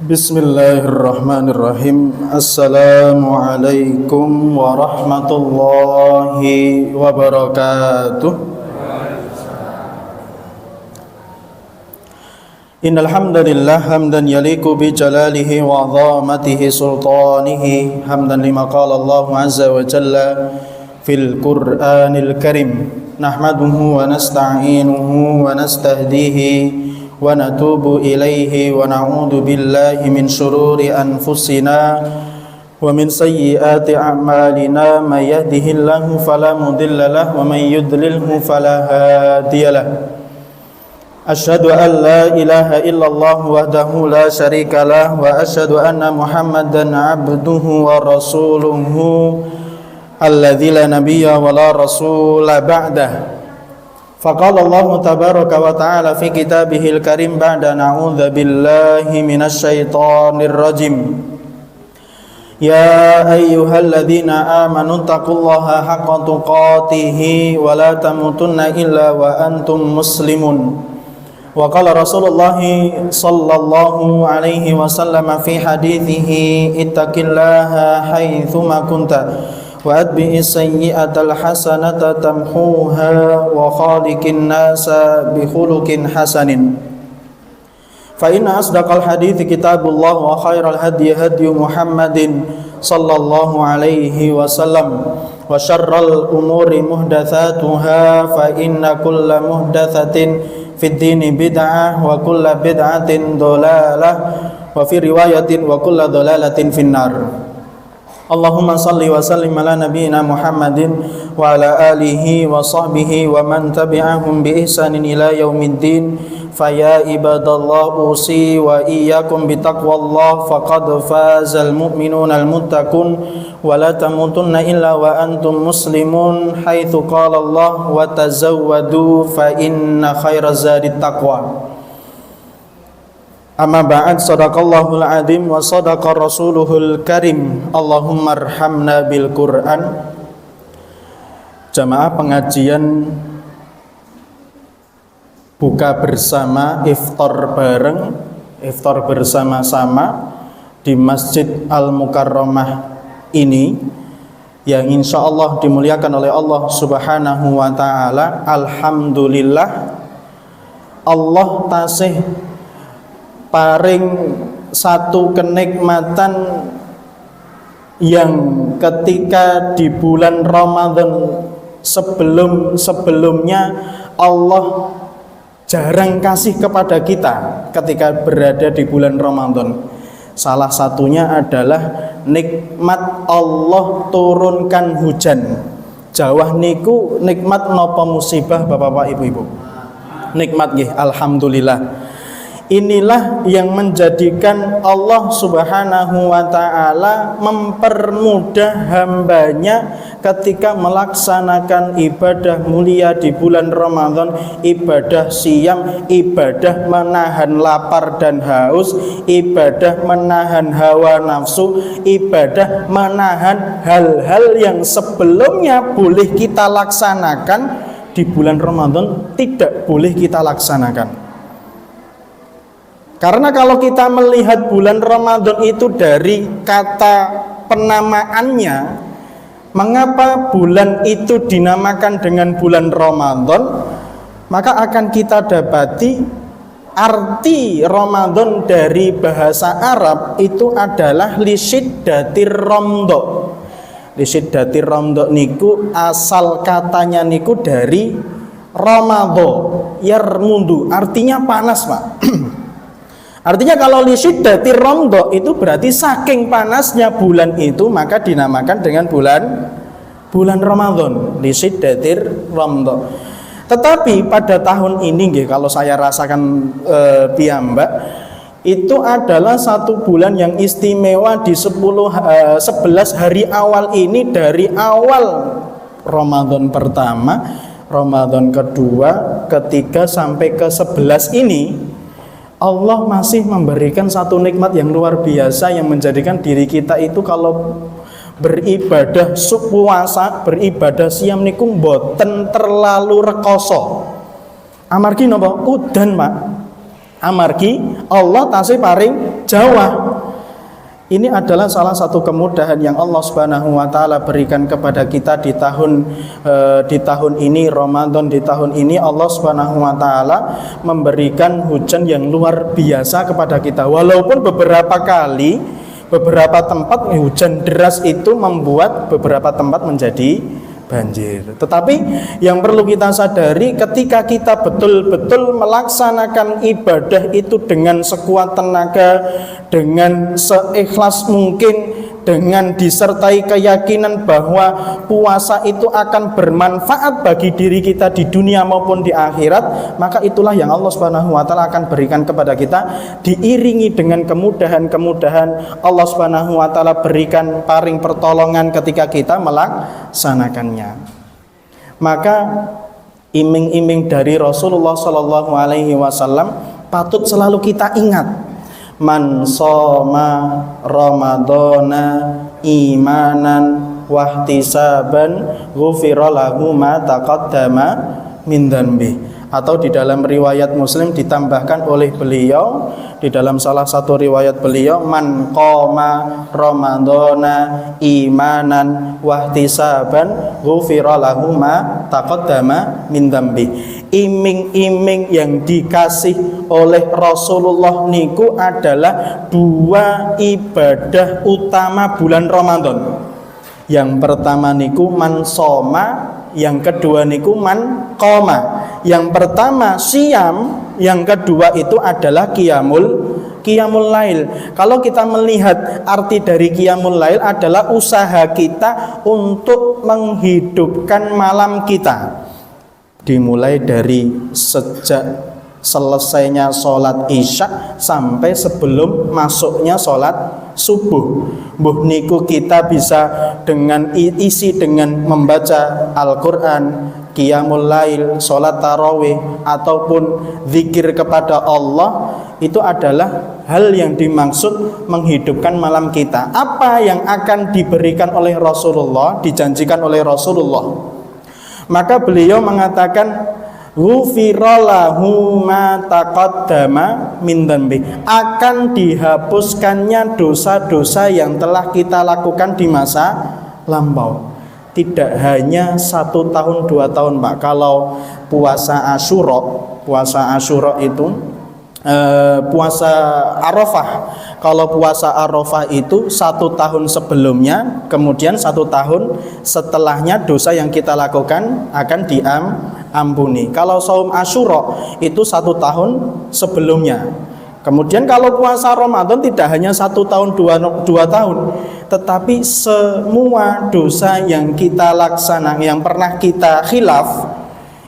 Bismillahirrahmanirrahim. Assalamualaikum warahmatullahi wabarakatuh. Innal hamdalillah hamdan yaliqu bi jalalihi wa 'azamatihi sultanihi hamdan lima qala Allah azza wa jalla fil Qur'anil Karim. Nahmaduhu wa nasta'inuhu wa nastahdihi wa natubu ilaihi wa na'udzu billahi min syururi anfusina wa min sayyiati a'malina may yahdihillahu fala mudilla lahu wa may yudlilhu fala hadiyalah. Asyhadu an la ilaha illallah wahdahu la syarika lah wa asyhadu anna Muhammadan abduhu wa rasuluhu alladzi la nabiyya wa la rasula ba'dah. Faqala Allah tabaraka wa ta'ala fi kitabihil karim ba'da na'udzu billahi minasy syaithanir rajim. Ya ayyuhalladzina amanu taqullaha haqqa tuqatih wa la tamutunna illa wa antum muslimun. Wa qala Rasulullah sallallahu alaihi wasallam fi hadithihi ittaqillaha haitsu ma kunta wa atbi'is sayyi'atal hasanata tamhuha wa khaliqin nasa bi khuluqin hasanin. Fa inna asdaqal hadithi kitabullah wa khairal hadi hadi Muhammadin sallallahu alaihi wasallam wa syarral umuri muhdatsatuha fa inna kulla muhdatsatin fid dini bid'ah wa kulla bid'atin dhalalah wa fi riwayatin wa kulla dhalalatin finnar. Allahumma salli wa sallim ala nabiyyina Muhammadin wa ala alihi wa sahbihi wa man tabi'ahum bi ihsanin ila yaumiddin. Fa ya ibadallah usi wa iyyakum bi taqwallah faqad fazal mu'minuna al-muttaqun wa la tamutunna illa wa antum muslimun haitsu qala Allah wa tazawwadu fa inna khairaz zadi taqwa. Amma ba'd, sadaqallahul azim wa sadaqa rasuluhul karim. Allahumma arhamna bil Qur'an. Jamaah pengajian buka bersama, iftar bareng, iftar bersama-sama di Masjid Al-Mukarramah ini yang insyaallah dimuliakan oleh Allah Subhanahu wa taala. Alhamdulillah Allah tasih paring satu kenikmatan yang ketika di bulan Ramadan sebelumnya Allah jarang kasih kepada kita ketika berada di bulan Ramadan. Salah satunya adalah nikmat Allah turunkan hujan. Jawah niku nikmat napa musibah Bapak-bapak Ibu-ibu? Nikmat nggih, alhamdulillah. Inilah yang menjadikan Allah Subhanahu wa ta'ala mempermudah hambanya ketika melaksanakan ibadah mulia di bulan Ramadan, ibadah siyam, ibadah menahan lapar dan haus, ibadah menahan hawa nafsu, ibadah menahan hal-hal yang sebelumnya boleh kita laksanakan di bulan Ramadan tidak boleh kita laksanakan. Karena kalau kita melihat bulan Ramadan itu dari kata penamaannya, mengapa bulan itu dinamakan dengan bulan Ramadan, maka akan kita dapati arti Ramadan dari bahasa Arab itu adalah lisyiddatir ramdha. Lisyiddatir ramdha niku asal katanya niku dari ramadha, yarmundu, artinya panas, Pak. Artinya kalau lisyiddatir ramdha itu berarti saking panasnya bulan itu maka dinamakan dengan bulan Ramadan, lisyiddatir ramdha. Tetapi pada tahun ini nggih kalau saya rasakan piyambak itu adalah satu bulan yang istimewa di 11 hari awal ini, dari awal Ramadan pertama, Ramadan kedua, ketiga sampai ke 11 ini Allah masih memberikan satu nikmat yang luar biasa yang menjadikan diri kita itu kalau beribadah puasa, beribadah siam niku mboten terlalu rekoso. Amargi napa? Udan, Pak. Amargi Allah tasih paring Jawa. Ini adalah salah satu kemudahan yang Allah Subhanahu wa taala berikan kepada kita di tahun ini Ramadan. Di tahun ini Allah Subhanahu wa taala memberikan hujan yang luar biasa kepada kita. Walaupun beberapa kali beberapa tempat hujan deras itu membuat beberapa tempat menjadi banjir. Tetapi yang perlu kita sadari, ketika kita betul-betul melaksanakan ibadah itu dengan sekuat tenaga, dengan seikhlas mungkin, dengan disertai keyakinan bahwa puasa itu akan bermanfaat bagi diri kita di dunia maupun di akhirat, maka itulah yang Allah Subhanahu wa taala akan berikan kepada kita, diiringi dengan kemudahan-kemudahan. Allah Subhanahu wa taala berikan paring pertolongan ketika kita melaksanakannya. Maka iming-iming dari Rasulullah sallallahu alaihi wasallam patut selalu kita ingat. Man shoma ramadhana imanan wahtisaban ghufira lahu ma taqaddama min dzambi. Atau di dalam riwayat Muslim ditambahkan oleh beliau, di dalam salah satu riwayat beliau, man qoma ramadhana imanan wahtisaban ghufira lahu ma taqaddama min dzambi. Iming-iming yang dikasih oleh Rasulullah niku adalah dua ibadah utama bulan Ramadan. Yang pertama niku man shoma, yang kedua niku man qoma. Yang pertama siam, yang kedua itu adalah qiyamul lail. Kalau kita melihat arti dari qiyamul lail adalah usaha kita untuk menghidupkan malam kita. Dimulai dari sejak selesainya sholat isya sampai sebelum masuknya sholat subuh. Mbuh niku kita bisa dengan isi dengan membaca Al-Quran, qiyamul lail, sholat tarawih, ataupun zikir kepada Allah. Itu adalah hal yang dimaksud menghidupkan malam kita. Apa yang akan diberikan oleh Rasulullah, dijanjikan oleh Rasulullah? Maka beliau mengatakan ghufira lahu ma taqaddama min dzambi, akan dihapuskannya dosa-dosa yang telah kita lakukan di masa lampau. Tidak hanya 1 tahun 2 tahun, Pak. Kalau puasa Asyura itu puasa Arafah. Kalau puasa Arafah itu 1 tahun sebelumnya, kemudian 1 tahun setelahnya dosa yang kita lakukan akan diampuni. Kalau saum Asyura itu 1 tahun sebelumnya. Kemudian kalau puasa Ramadan tidak hanya 1 tahun 2 tahun, tetapi semua dosa yang kita laksanakan, yang pernah kita khilaf,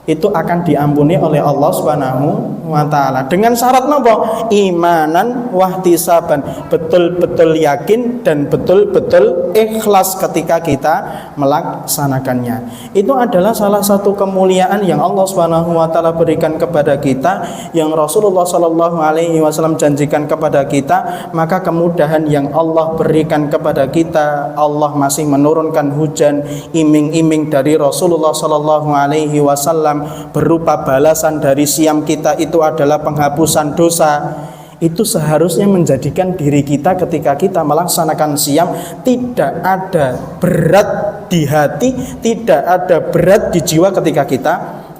itu akan diampuni oleh Allah Subhanahu wa taala. Dengan syarat napa? Imanan wahtisaban, betul-betul yakin dan betul-betul ikhlas ketika kita melaksanakannya. Itu adalah salah satu kemuliaan yang Allah Subhanahu wa taala berikan kepada kita, yang Rasulullah sallallahu alaihi wasallam janjikan kepada kita. Maka kemudahan yang Allah berikan kepada kita, Allah masih menurunkan hujan iming-iming dari Rasulullah sallallahu alaihi wasallam berupa balasan dari siam kita, itu adalah penghapusan dosa. Itu seharusnya menjadikan diri kita ketika kita melaksanakan siam tidak ada berat di hati, tidak ada berat di jiwa ketika kita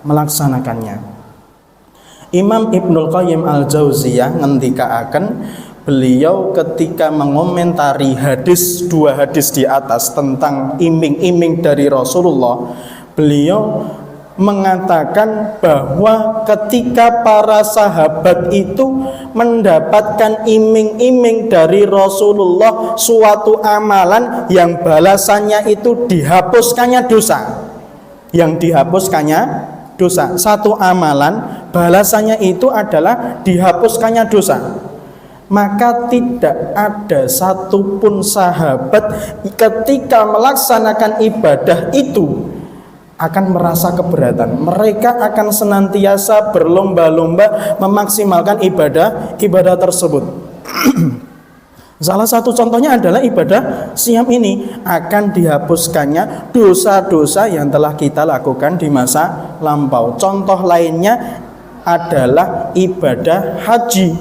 melaksanakannya. Imam Ibnul Qayyim Al-Jauziyah ngendikaaken, beliau ketika mengomentari dua hadis di atas tentang iming-iming dari Rasulullah, beliau mengatakan bahwa ketika para sahabat itu mendapatkan iming-iming dari Rasulullah suatu amalan yang balasannya itu dihapuskannya dosa, satu amalan balasannya itu adalah dihapuskannya dosa, maka tidak ada satupun sahabat ketika melaksanakan ibadah itu akan merasa keberatan. Mereka akan senantiasa berlomba-lomba memaksimalkan ibadah tersebut. Salah satu contohnya adalah ibadah siam ini, akan dihapuskannya dosa-dosa yang telah kita lakukan di masa lampau. Contoh lainnya adalah ibadah haji.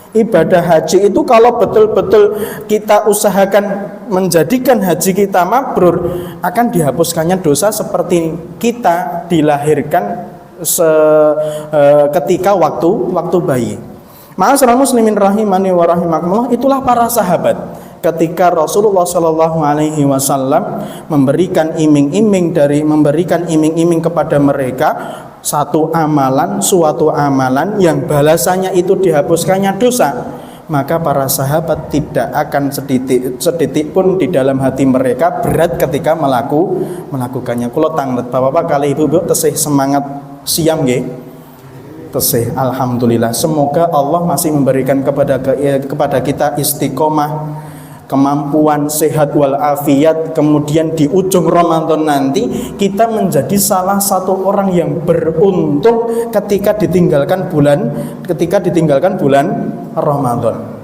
Ibadah haji itu kalau betul-betul kita usahakan menjadikan haji kita mabrur, akan dihapuskannya dosa seperti kita dilahirkan ketika waktu bayi. Ma'asyiral muslimin rahimani wa rahimakumullah, itulah para sahabat. Ketika Rasulullah Shallallahu Alaihi Wasallam memberikan iming-iming kepada mereka suatu amalan yang balasannya itu dihapuskannya dosa, maka para sahabat tidak akan sedetik pun di dalam hati mereka berat ketika melakukannya. Kulo tanglet bapak-bapak kali ibu-ibu tesih semangat siam nggih. Tesih alhamdulillah, semoga Allah masih memberikan kepada kita istiqomah, kemampuan sehat walafiat, kemudian di ujung Ramadan nanti kita menjadi salah satu orang yang beruntung ketika ditinggalkan bulan Ramadan.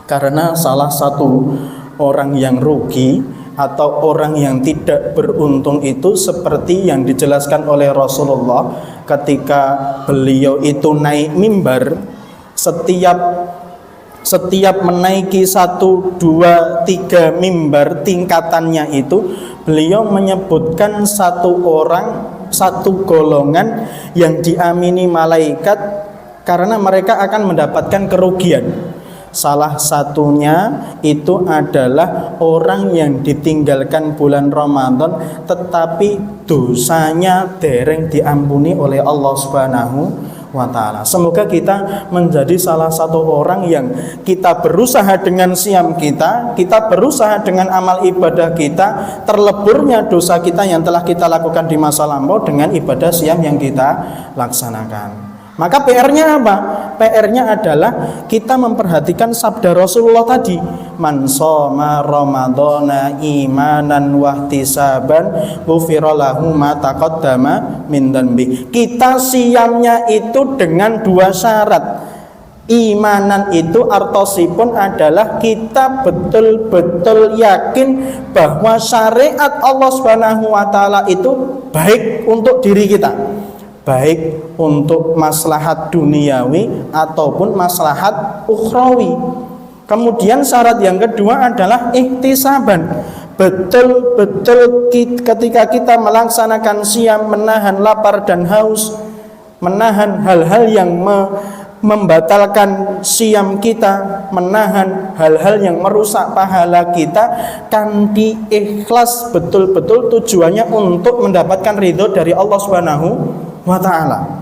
Karena salah satu orang yang rugi atau orang yang tidak beruntung itu seperti yang dijelaskan oleh Rasulullah ketika beliau itu naik mimbar, setiap menaiki 1, 2, 3 mimbar tingkatannya itu, beliau menyebutkan satu golongan yang diamini malaikat karena mereka akan mendapatkan kerugian. Salah satunya itu adalah orang yang ditinggalkan bulan Ramadan tetapi dosanya dereng diampuni oleh Allah Subhanahu wa ta'ala. Semoga kita menjadi salah satu orang yang kita berusaha dengan siam kita berusaha dengan amal ibadah kita, terleburnya dosa kita yang telah kita lakukan di masa lampau dengan ibadah siam yang kita laksanakan. Maka PR-nya apa? PR-nya adalah kita memperhatikan sabda Rasulullah tadi, man shoma ramadhana imanan wahtisaban ghufira lahu ma taqaddama min dzanbi. Kita siamnya itu dengan 2 syarat. Imanan itu artosipun adalah kita betul-betul yakin bahwa syariat Allah Subhanahu wa taala itu baik untuk diri kita, baik untuk maslahat duniawi ataupun maslahat ukhrawi. Kemudian syarat yang kedua adalah ihtisaban. Betul-betul ketika kita melaksanakan siam, menahan lapar dan haus, menahan hal-hal yang membatalkan siam kita, menahan hal-hal yang merusak pahala kita, kanthi ikhlas betul-betul tujuannya untuk mendapatkan ridho dari Allah Subhanahu wa ta'ala.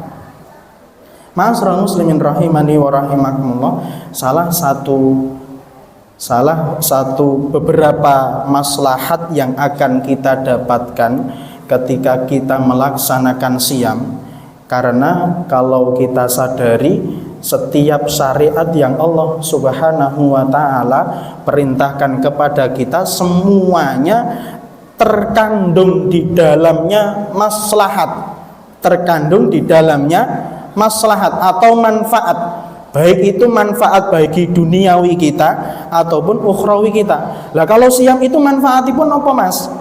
Ma'asyiral muslimin rahimani wa rahimakumullah, salah satu beberapa maslahat yang akan kita dapatkan ketika kita melaksanakan siam, karena kalau kita sadari setiap syariat yang Allah Subhanahu wa ta'ala perintahkan kepada kita semuanya terkandung di dalamnya maslahat atau manfaat, baik itu manfaat bagi duniawi kita ataupun ukhrawi kita. Lah kalau siam itu manfaatipun apa Mas?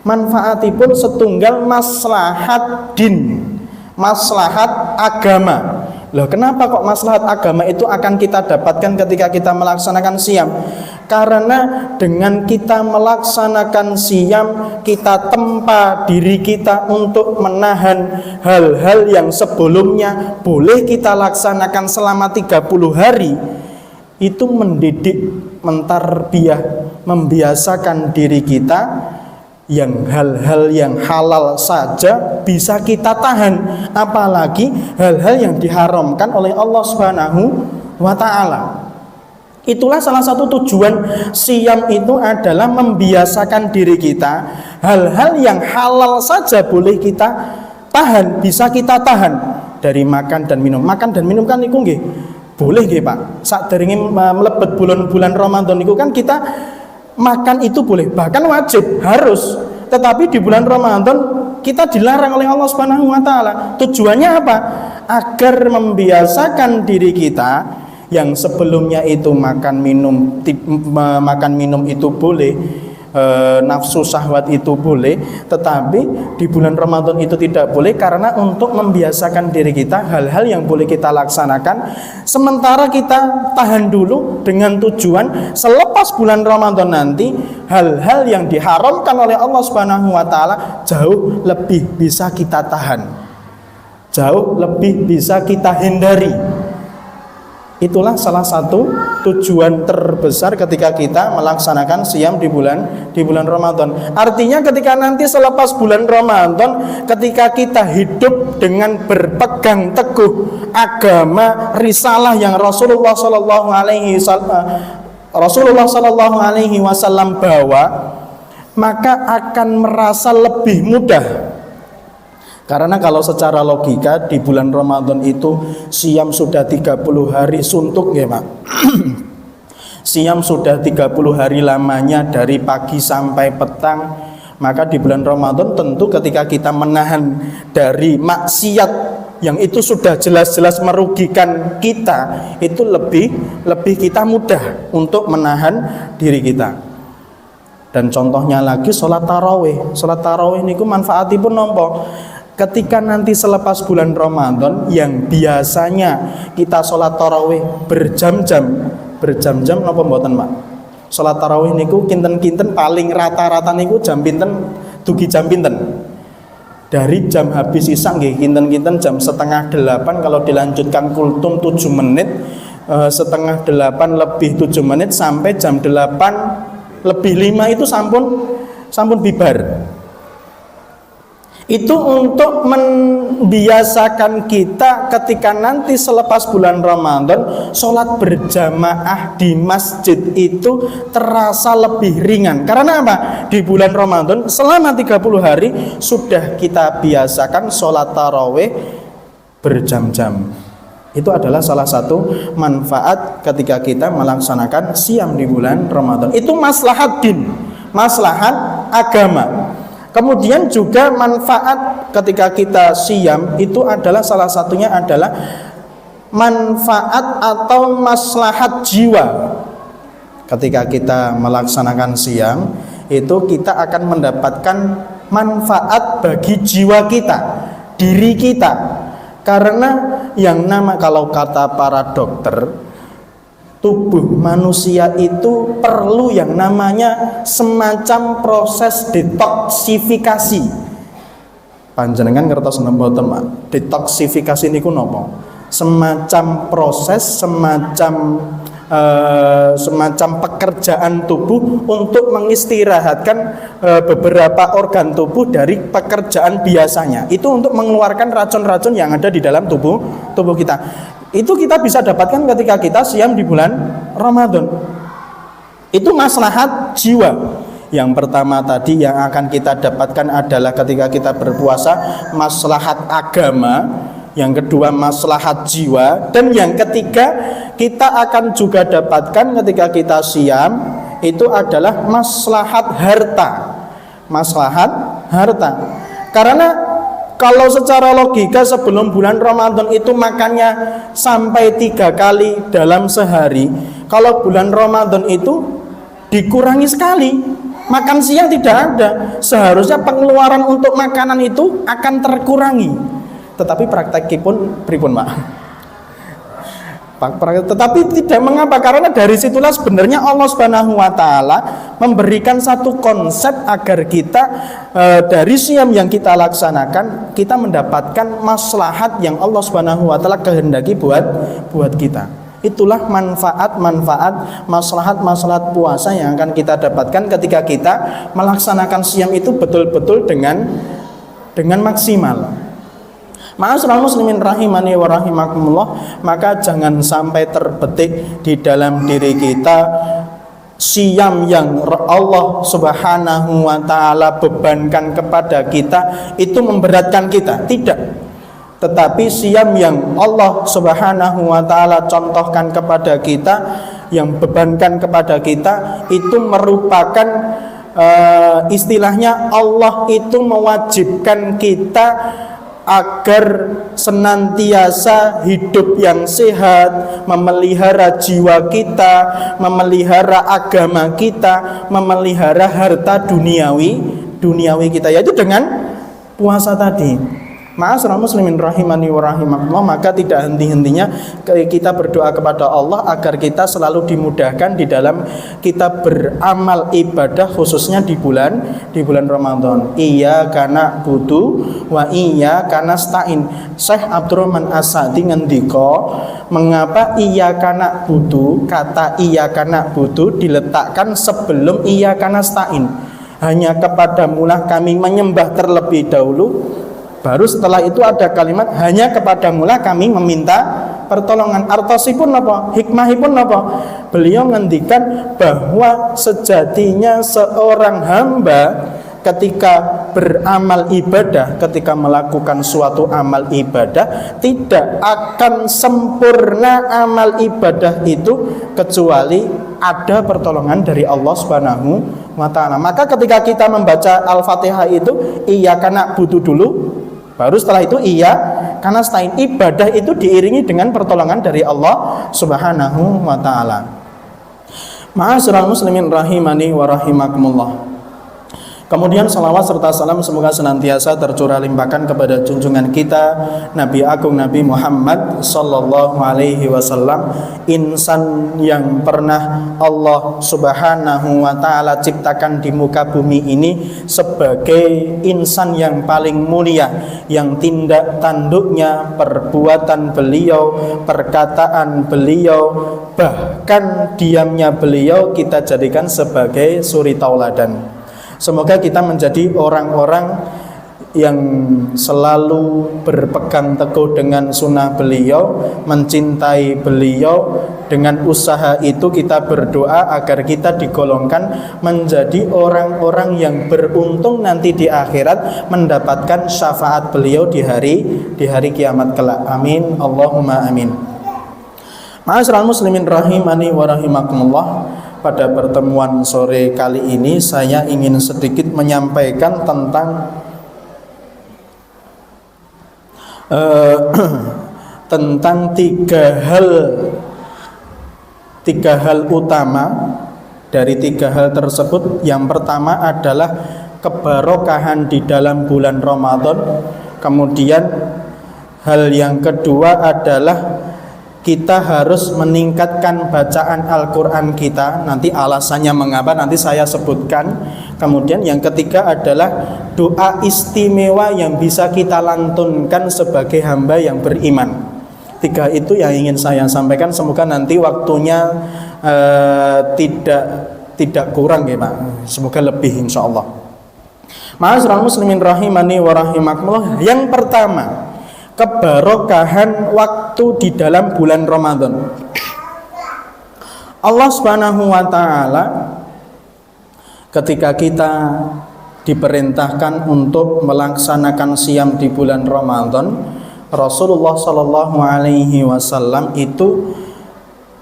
Manfaatipun setunggal maslahat din, maslahat agama. Loh, kenapa kok maslahat agama itu akan kita dapatkan ketika kita melaksanakan siam? Karena dengan kita melaksanakan siam, kita tempa diri kita untuk menahan hal-hal yang sebelumnya boleh kita laksanakan selama 30 hari. Itu mendidik, mentarbiyah, membiasakan diri kita yang hal-hal yang halal saja bisa kita tahan, apalagi hal-hal yang diharamkan oleh Allah Subhanahu wa ta'ala. Itulah salah satu tujuan siam itu adalah membiasakan diri kita, hal-hal yang halal saja boleh kita tahan, bisa kita tahan dari makan dan minum. Makan dan minum kan niku nggih boleh nggih Pak. Sadèrènge mlebet bulan Ramadan niku kan kita makan itu boleh, bahkan wajib, harus. Tetapi di bulan Ramadan kita dilarang oleh Allah Subhanahu wa ta'ala. Tujuannya apa? Agar membiasakan diri kita yang sebelumnya itu makan minum itu boleh, nafsu syahwat itu boleh, tetapi di bulan Ramadan itu tidak boleh, karena untuk membiasakan diri kita hal-hal yang boleh kita laksanakan, sementara kita tahan dulu dengan tujuan selepas bulan Ramadan nanti hal-hal yang diharamkan oleh Allah Subhanahu wa taala jauh lebih bisa kita tahan, jauh lebih bisa kita hindari. Itulah salah satu tujuan terbesar ketika kita melaksanakan siam di bulan Ramadan. Artinya ketika nanti selepas bulan Ramadan, ketika kita hidup dengan berpegang teguh agama risalah yang Rasulullah Sallallahu Alaihi Wasallam bawa, maka akan merasa lebih mudah. Karena kalau secara logika di bulan Ramadan itu siam sudah 30 hari suntuk ya Pak. Siam sudah 30 hari lamanya dari pagi sampai petang. Maka di bulan Ramadan tentu ketika kita menahan dari maksiat yang itu sudah jelas-jelas merugikan kita, itu lebih kita mudah untuk menahan diri kita. Dan contohnya lagi sholat tarawih. Sholat tarawih niku manfaatipun nopo? Ketika nanti selepas bulan Ramadan yang biasanya kita sholat tarawih berjam-jam apa mboten Pak? Sholat tarawih niku kinten-kinten paling rata-rata niku jam pinten, dugi jam pinten? Dari jam habis isya nggih kinten-kinten jam setengah 8, kalau dilanjutkan kultum 7 menit, setengah 8 lebih 7 menit sampai jam 8 lebih 5 itu sampun bibar. Itu untuk membiasakan kita ketika nanti selepas bulan Ramadan sholat berjamaah di masjid itu terasa lebih ringan. Karena apa? Di bulan Ramadan selama 30 hari sudah kita biasakan sholat tarawih berjam-jam. Itu adalah salah satu manfaat ketika kita melaksanakan siam di bulan Ramadan. Itu maslahat din, maslahat agama. Kemudian juga manfaat ketika kita siam itu adalah salah satunya adalah manfaat atau maslahat jiwa. Ketika kita melaksanakan siam itu kita akan mendapatkan manfaat bagi jiwa kita, diri kita. Karena yang nama, kalau kata para dokter, tubuh manusia itu perlu yang namanya semacam proses detoksifikasi. Panjenengan ngertos mboten, Pak? Detoksifikasi niku napa? Semacam proses, semacam pekerjaan tubuh untuk mengistirahatkan beberapa organ tubuh dari pekerjaan biasanya. Itu untuk mengeluarkan racun-racun yang ada di dalam tubuh kita. Itu kita bisa dapatkan ketika kita siam di bulan Ramadan. Itu maslahat jiwa. Yang pertama tadi yang akan kita dapatkan adalah ketika kita berpuasa maslahat agama, yang kedua maslahat jiwa, dan yang ketiga kita akan juga dapatkan ketika kita siam itu adalah maslahat harta. Maslahat harta. Karena kalau secara logika sebelum bulan Ramadan itu makannya sampai 3 kali dalam sehari. Kalau bulan Ramadan itu dikurangi sekali, makan siang tidak ada. Seharusnya pengeluaran untuk makanan itu akan terkurangi. Tetapi praktekipun pripun, Pak? Tetapi tidak mengapa, karena dari situlah sebenarnya Allah Subhanahu wa taala memberikan satu konsep agar kita dari siam yang kita laksanakan kita mendapatkan maslahat yang Allah Subhanahu wa taala kehendaki buat kita. Itulah manfaat-manfaat maslahat puasa yang akan kita dapatkan ketika kita melaksanakan siam itu betul-betul dengan maksimal. Ma'asyiral muslimin rahimani wa rahimakumullah, maka jangan sampai terbetik di dalam diri kita siam yang Allah Subhanahu wa taala bebankan kepada kita itu memberatkan kita. Tidak. Tetapi siam yang Allah Subhanahu wa taala contohkan kepada kita, yang bebankan kepada kita, itu merupakan istilahnya Allah itu mewajibkan kita agar senantiasa hidup yang sehat, memelihara jiwa kita, memelihara agama kita, memelihara harta duniawi kita, yaitu dengan puasa tadi. Ma'asyiral muslimin rahimani wa rahimakumullah, maka tidak henti-hentinya kita berdoa kepada Allah agar kita selalu dimudahkan di dalam kita beramal ibadah, khususnya di bulan Ramadan. Iyyaka na'budu wa iyyaka nasta'in. Syekh Abdurrahman As-Sa'di ngendika, mengapa iyyaka na'budu, kata iyyaka na'budu diletakkan sebelum iyyaka nasta'in. Hanya kepadamulah kami menyembah terlebih dahulu, baru setelah itu ada kalimat hanya kepadamulah kami meminta pertolongan. Artosipun apa? Hikmahipun apa? Beliau ngendikan bahwa sejatinya seorang hamba ketika beramal ibadah, ketika melakukan suatu amal ibadah, tidak akan sempurna amal ibadah itu kecuali ada pertolongan dari Allah Subhanahu wa ta'ala. Maka ketika kita membaca Al-Fatihah itu iyyaka na'budu dulu, baru setelah itu iyyaka nasta'in. Ibadah itu diiringi dengan pertolongan dari Allah Subhanahu wa ta'ala. Ma'asyiral muslimin rahimani wa rahimakumullah. Kemudian salawat serta salam semoga senantiasa tercurah limpahkan kepada junjungan kita Nabi Agung Nabi Muhammad sallallahu alaihi wasallam, insan yang pernah Allah Subhanahu wa ta'ala ciptakan di muka bumi ini sebagai insan yang paling mulia, yang tindak tanduknya, perbuatan beliau, perkataan beliau, bahkan diamnya beliau kita jadikan sebagai suri tauladan. Semoga kita menjadi orang-orang yang selalu berpegang teguh dengan sunnah beliau, mencintai beliau. Dengan usaha itu kita berdoa agar kita digolongkan menjadi orang-orang yang beruntung nanti di akhirat, mendapatkan syafaat beliau di hari kiamat kelak. Amin, Allahumma amin. Ma'asyiral muslimin rahimani wa rahimakumullah. Pada pertemuan sore kali ini saya ingin sedikit menyampaikan tentang tentang tiga hal utama. Dari tiga hal tersebut, yang pertama adalah keberkahan di dalam bulan Ramadan. Kemudian hal yang kedua adalah kita harus meningkatkan bacaan Al-Quran kita. Nanti alasannya mengapa nanti saya sebutkan. Kemudian yang ketiga adalah doa istimewa yang bisa kita lantunkan sebagai hamba yang beriman. Tiga itu yang ingin saya sampaikan. Semoga nanti waktunya tidak kurang ya Pak. Semoga lebih insya Allah. Ma'asyiral muslimin rahimani wa rahimakumullah. Yang pertama, keberkahan waktu di dalam bulan Ramadan. Allah Subhanahu wa ta'ala ketika kita diperintahkan untuk melaksanakan siam di bulan Ramadan, Rasulullah sallallahu alaihi wasallam itu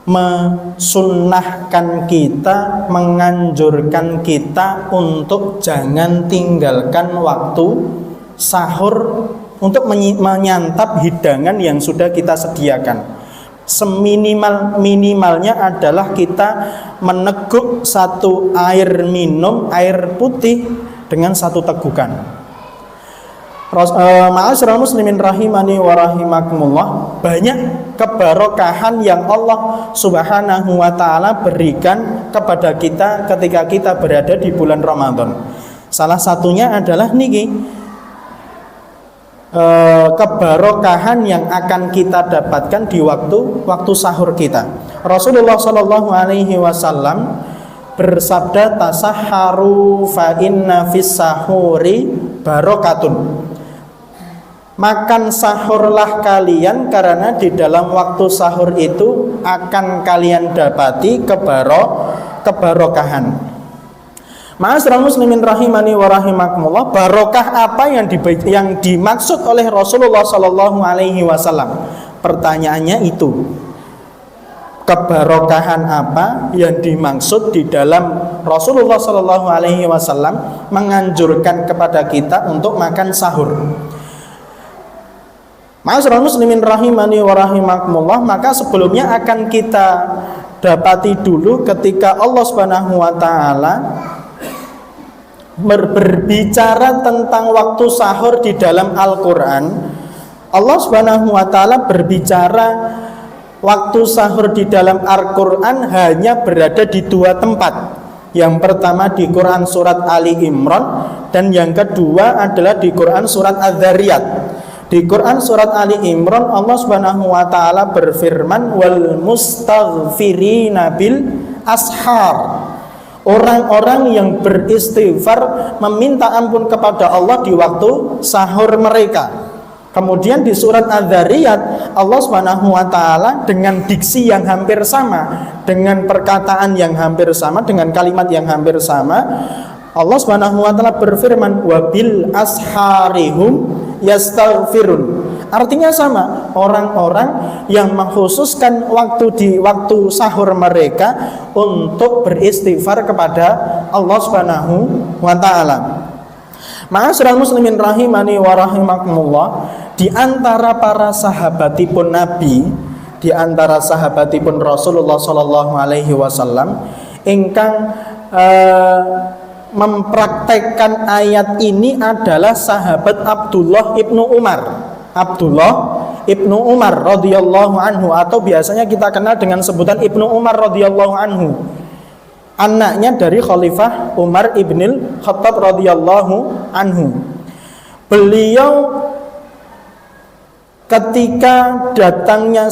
mensunnahkan kita, menganjurkan kita untuk jangan tinggalkan waktu sahur untuk menyantap hidangan yang sudah kita sediakan. Seminimal-minimalnya adalah kita meneguk satu air minum, air putih dengan satu tegukan. Ma'asyiral muslimin rahimani wa rahimakumullah, banyak keberkahan yang Allah Subhanahu wa ta'ala berikan kepada kita ketika kita berada di bulan Ramadan. Salah satunya adalah niki, keberkahan yang akan kita dapatkan di waktu sahur kita. Rasulullah Shallallahu Alaihi Wasallam bersabda, tasahharu fa inna fis sahuri barokatun. Makan sahurlah kalian karena di dalam waktu sahur itu akan kalian dapati keberkahan. Ma'asyiral muslimin rahimani wa rahimakumullah, barokah apa yang dimaksud oleh Rasulullah sallallahu alaihi wasallam? Pertanyaannya itu, keberkahan apa yang dimaksud di dalam Rasulullah sallallahu alaihi wasallam menganjurkan kepada kita untuk makan sahur? Ma'asyiral muslimin rahimani wa rahimakumullah, maka sebelumnya akan kita dapati dulu ketika Allah Subhanahu wa taala berbicara tentang waktu sahur di dalam Al-Qur'an. Allah Subhanahu wa taala berbicara waktu sahur di dalam Al-Qur'an hanya berada di dua tempat. Yang pertama di Quran surat Ali Imran, dan yang kedua adalah di Quran surat Az-Zariyat. Di Quran surat Ali Imran Allah Subhanahu wa taala berfirman, wal mustaghfirina bil ashar. Orang-orang yang beristighfar meminta ampun kepada Allah di waktu sahur mereka. Kemudian di surat Az-Zariyat Allah Subhanahu wa taala dengan diksi yang hampir sama, dengan perkataan yang hampir sama, dengan kalimat yang hampir sama, Allah Subhanahu wa taala berfirman, wabil asharihum yastaghfirun. Artinya sama, orang-orang yang mengkhususkan waktu di waktu sahur mereka untuk beristighfar kepada Allah Subhanahu wa taala. Ma'asyiral muslimin rahimani wa rahimakumullah, di antara para sahabatipun Nabi, di antara sahabatipun Rasulullah sallallahu alaihi wasallam ingkang mempraktekkan ayat ini adalah sahabat Abdullah ibnu Umar. Abdullah ibnu Umar radhiyallahu anhu, atau biasanya kita kenal dengan sebutan Ibnu Umar radhiyallahu anhu, anaknya dari Khalifah Umar ibnil Khattab radhiyallahu anhu. Beliau ketika datangnya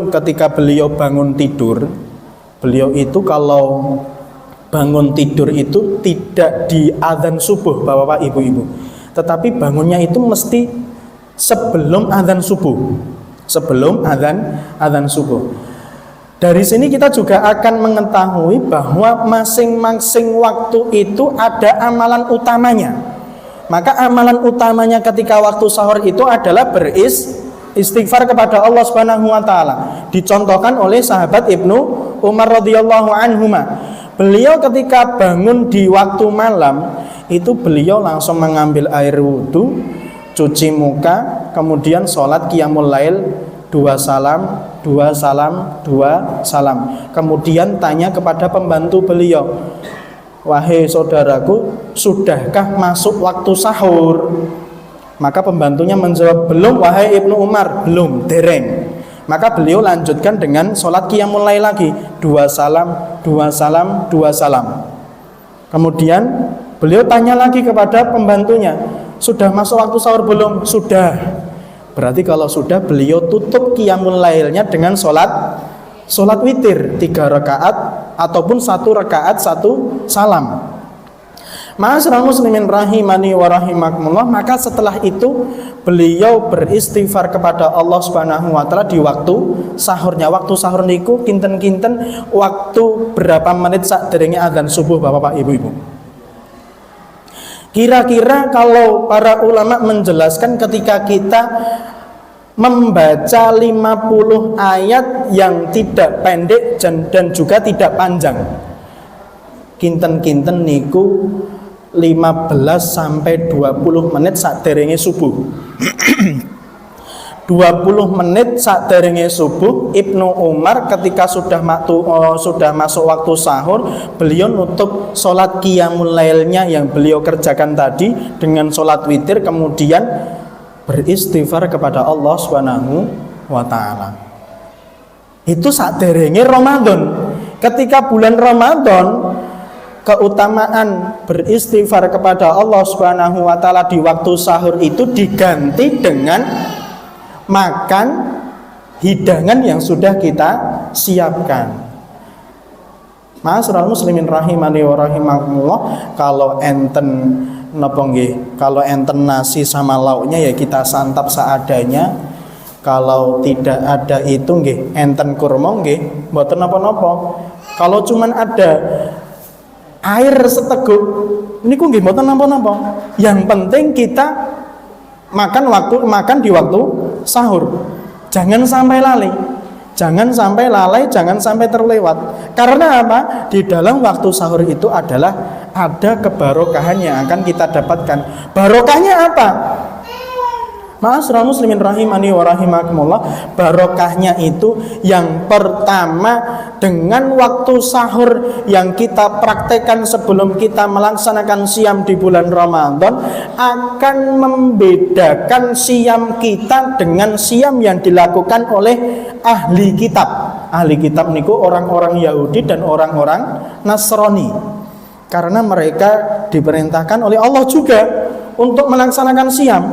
ketika beliau bangun tidur, beliau itu kalau bangun tidur itu tidak di adzan subuh Bapak Ibu-ibu, tetapi bangunnya itu mesti sebelum adzan subuh. Sebelum adzan subuh. Dari sini kita juga akan mengetahui bahwa masing-masing waktu itu ada amalan utamanya. Maka amalan utamanya ketika waktu sahur itu adalah beristighfar kepada Allah Subhanahu wa taala. Dicontohkan oleh sahabat Ibnu Umar radhiyallahu anhuma. Beliau ketika bangun di waktu malam itu beliau langsung mengambil air wudu, cuci muka, kemudian sholat qiyamul lail 2 salam, 2 salam, 2 salam. Kemudian tanya kepada pembantu beliau, wahai saudaraku, sudahkah masuk waktu sahur? Maka pembantunya menjawab, belum wahai Ibnu Umar, belum, dereng. Maka beliau lanjutkan dengan sholat qiyamul lail lagi, 2 salam, 2 salam, 2 salam. Kemudian beliau tanya lagi kepada pembantunya, sudah masuk waktu sahur belum? Sudah. Berarti kalau sudah, beliau tutup qiyamul lailnya dengan sholat witir 3 rakaat ataupun 1 rakaat 1 salam. Ma'asyiral muslimin rahimani wa rahimakumullah, maka setelah itu beliau beristighfar kepada Allah Subhanahu wa taala di waktu sahurnya. Waktu sahur niku kinten-kinten waktu berapa menit saderenge adzan subuh Bapak Ibu-ibu. Kira-kira kalau para ulama menjelaskan ketika kita membaca 50 ayat yang tidak pendek dan juga tidak panjang, kinten-kinten niku 15 sampai 20 menit saderenge subuh. 20 menit saderenge subuh, Ibnu Umar ketika sudah masuk waktu sahur, beliau nutup sholat qiyamul lailnya yang beliau kerjakan tadi dengan sholat witir, kemudian beristighfar kepada Allah Subhanahu wa taala. Itu saderenge Ramadan. Ketika bulan Ramadan, keutamaan beristighfar kepada Allah Subhanahu wa taala di waktu sahur itu diganti dengan makan hidangan yang sudah kita siapkan. Ma'asyiral muslimin rahimani wa rahimakumullah, kalau enten napa nggih, kalau enten nasi sama lauknya ya kita santap seadanya. Kalau tidak ada itu nggih enten kurma nggih mboten napa-napa. Kalau cuman ada air seteguk niku nggih mboten napa-napa. Yang penting kita makan di waktu sahur. Jangan sampai lalai. Jangan sampai lalai, jangan sampai terlewat. Karena apa? Di dalam waktu sahur itu adalah ada kebarokahan yang akan kita dapatkan. Barokahnya apa? Ma'asyiral muslimin rahimani wa rahimakumullah, barokahnya itu yang pertama dengan waktu sahur yang kita praktekkan sebelum kita melaksanakan siam di bulan Ramadan akan membedakan siam kita dengan siam yang dilakukan oleh ahli kitab. Ahli kitab niku orang-orang Yahudi dan orang-orang Nasrani. Karena mereka diperintahkan oleh Allah juga untuk melaksanakan siam,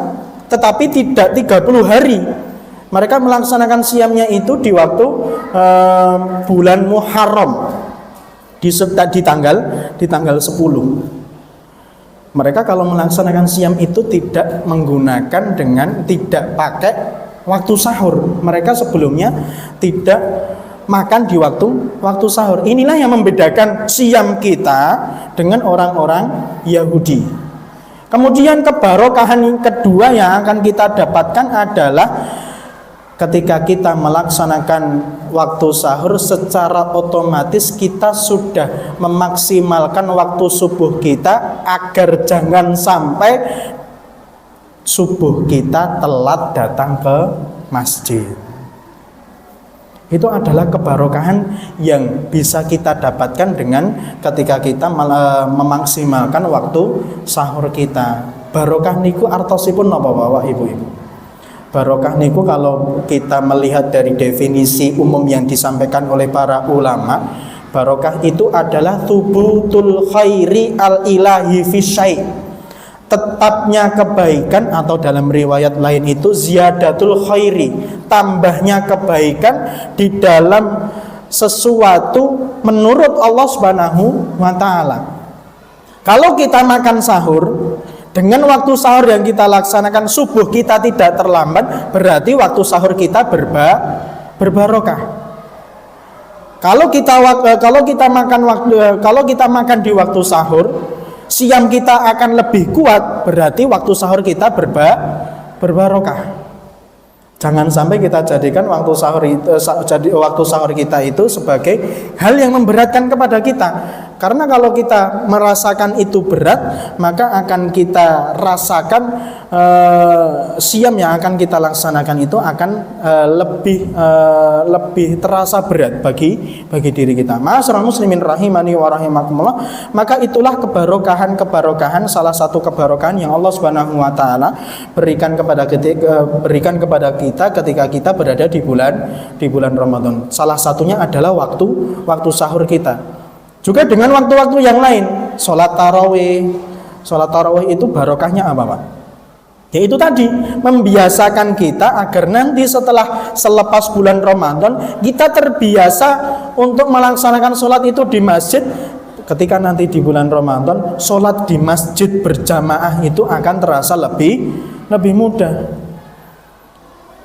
tetapi tidak 30 hari. Mereka melaksanakan siamnya itu di waktu bulan Muharram di tanggal 10. Mereka kalau melaksanakan siam itu tidak pakai waktu sahur. Mereka sebelumnya tidak makan di waktu sahur. Inilah yang membedakan siam kita dengan orang-orang Yahudi. Kemudian kebarokahan yang kedua yang akan kita dapatkan adalah ketika kita melaksanakan waktu sahur, secara otomatis kita sudah memaksimalkan waktu subuh kita agar jangan sampai subuh kita telat datang ke masjid. Itu adalah kebarokahan yang bisa kita dapatkan dengan ketika kita memaksimalkan waktu sahur kita. Barokah niku artosipun napa Bapak Ibu-ibu? Barokah niku kalau kita melihat dari definisi umum yang disampaikan oleh para ulama, barokah itu adalah thubutul khairi al-ilahi fi syai'. Tetapnya kebaikan, atau dalam riwayat lain itu ziyadatul khairi, tambahnya kebaikan di dalam sesuatu menurut Allah Subhanahu wa taala. Kalau kita makan sahur, dengan waktu sahur yang kita laksanakan, subuh kita tidak terlambat, berarti waktu sahur kita berbarokah. Kalau kita makan di waktu sahur, siam kita akan lebih kuat, berarti waktu sahur kita berbarokah. Jangan sampai kita jadikan waktu sahur kita itu sebagai hal yang memberatkan kepada kita. Karena kalau kita merasakan itu berat, maka akan kita rasakan siam yang akan kita laksanakan itu akan lebih terasa berat bagi diri kita. Ma'asyiral muslimin rahimani wa rahimakumullah. Maka itulah kebarokahan, salah satu kebarokahan yang Allah Subhanahu wa taala berikan kepada kita ketika kita berada di bulan Ramadan. Salah satunya adalah waktu sahur kita. Juga dengan waktu-waktu yang lain, sholat tarawih itu barokahnya apa Pak? Yaitu tadi, membiasakan kita agar nanti selepas bulan Ramadan kita terbiasa untuk melaksanakan sholat itu di masjid. Ketika nanti di bulan Ramadan, sholat di masjid berjamaah itu akan terasa lebih mudah.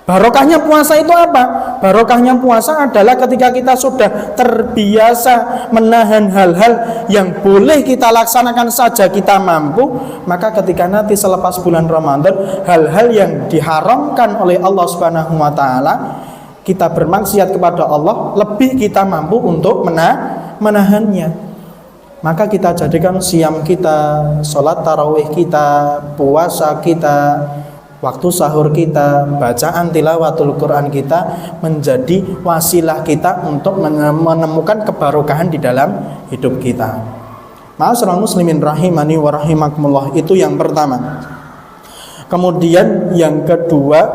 Barokahnya puasa itu apa? Barokahnya puasa adalah ketika kita sudah terbiasa menahan hal-hal yang boleh kita laksanakan saja kita mampu, maka ketika nanti selepas bulan Ramadan, hal-hal yang diharamkan oleh Allah Subhanahu wa taala, kita bermaksiat kepada Allah, lebih kita mampu untuk menahannya. Maka kita jadikan siam kita, sholat tarawih kita, puasa kita, waktu sahur kita, bacaan tilawatul Quran kita menjadi wasilah kita untuk menemukan kebarokahan di dalam hidup kita. Ma'asyiral muslimin rahimani wa rahimakumullah, itu yang pertama. Kemudian yang kedua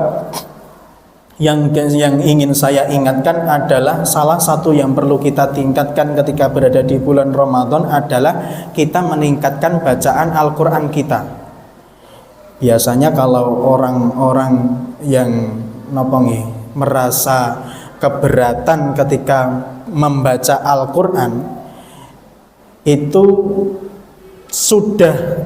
yang ingin saya ingatkan adalah salah satu yang perlu kita tingkatkan ketika berada di bulan Ramadan adalah kita meningkatkan bacaan Al-Quran kita. Biasanya kalau orang-orang yang merasa keberatan ketika membaca Al-Quran itu sudah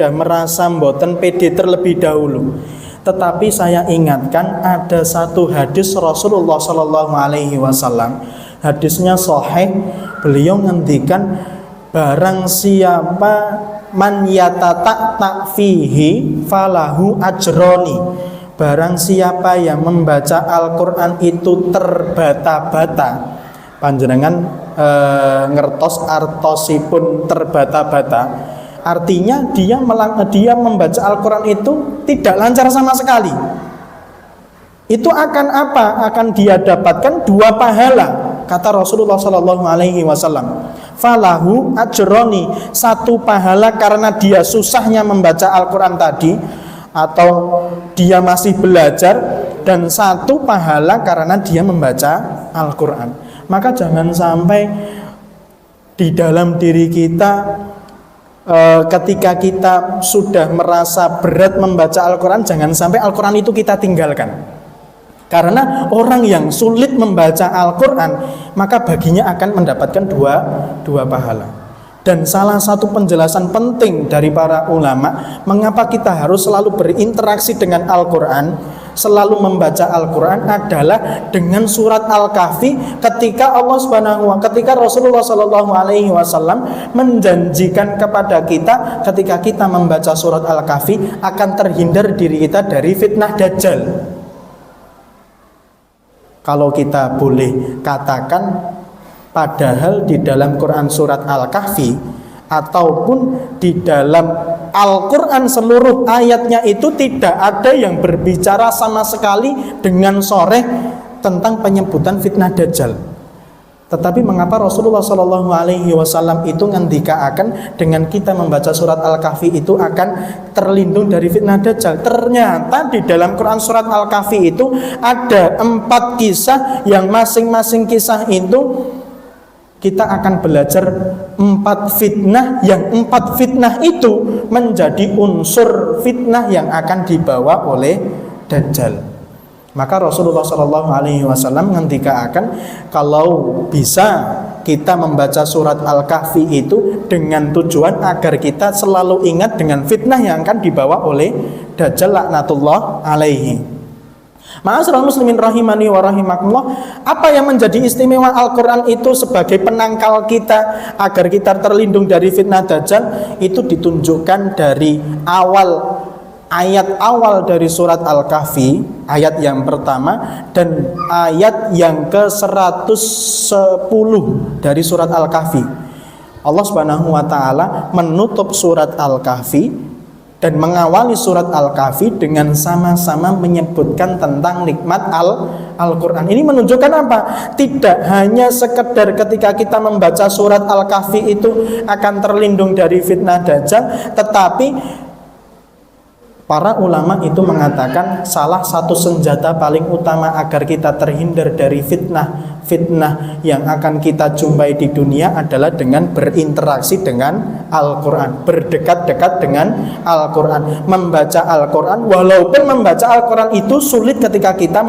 merasa mboten pede terlebih dahulu. Tetapi saya ingatkan ada satu hadis Rasulullah Sallallahu Alaihi Wasallam, hadisnya sahih. Beliau ngendikan, barang siapa man yatata fihi falahu ajroni, barang siapa yang membaca Al-Quran itu terbata-bata. Panjenengan ngertos artosipun terbata-bata. Artinya dia membaca Al-Quran itu tidak lancar sama sekali. Itu akan apa? Akan dia dapatkan 2 pahala. Kata Rasulullah Sallallahu Alaihi Wasallam, falahu ajroni, 1 pahala karena dia susahnya membaca Al-Quran tadi, atau dia masih belajar, dan 1 pahala karena dia membaca Al-Quran. Maka jangan sampai di dalam diri kita ketika kita sudah merasa berat membaca Al-Quran, jangan sampai Al-Quran itu kita tinggalkan. Karena orang yang sulit membaca Al-Quran, maka baginya akan mendapatkan dua pahala. Dan salah satu penjelasan penting dari para ulama, mengapa kita harus selalu berinteraksi dengan Al-Quran, selalu membaca Al-Quran, adalah dengan surat Al-Kahfi. Ketika ketika Rasulullah Shallallahu Alaihi Wasallam menjanjikan kepada kita, ketika kita membaca surat Al-Kahfi akan terhindar diri kita dari fitnah Dajjal. Kalau kita boleh katakan, padahal di dalam Quran surat Al-Kahfi ataupun di dalam Al-Quran seluruh ayatnya itu tidak ada yang berbicara sama sekali dengan shareh tentang penyebutan fitnah Dajjal. Tetapi mengapa Rasulullah Shallallahu Alaihi Wasallam itu ngendikaaken dengan kita membaca surat Al-Kahfi itu akan terlindung dari fitnah Dajjal? Ternyata di dalam Quran surat Al-Kahfi itu ada 4 kisah yang masing-masing kisah itu kita akan belajar 4 fitnah, yang 4 fitnah itu menjadi unsur fitnah yang akan dibawa oleh Dajjal. Maka Rasulullah Shallallahu Alaihi Wasallam ngendikaaken, kalau bisa kita membaca surat Al-Kahfi itu dengan tujuan agar kita selalu ingat dengan fitnah yang akan dibawa oleh Dajjal laknatullah alaihi. Ma'asyiral muslimin rahimani wa rahimakumullah, apa yang menjadi istimewa Al-Quran itu sebagai penangkal kita agar kita terlindung dari fitnah Dajjal, itu ditunjukkan dari ayat awal dari surat Al-Kahfi, ayat yang pertama, dan ayat yang ke-110 dari surat Al-Kahfi. Allah Subhanahu wa taala menutup surat Al-Kahfi dan mengawali surat Al-Kahfi dengan sama-sama menyebutkan tentang nikmat Al-Quran. Ini menunjukkan apa? Tidak hanya sekedar ketika kita membaca surat Al-Kahfi itu akan terlindung dari fitnah Dajjal, tetapi para ulama itu mengatakan salah satu senjata paling utama agar kita terhindar dari fitnah yang akan kita jumpai di dunia adalah dengan berinteraksi dengan Al-Quran, berdekat-dekat dengan Al-Quran, membaca Al-Quran. Walaupun membaca Al-Quran itu sulit ketika kita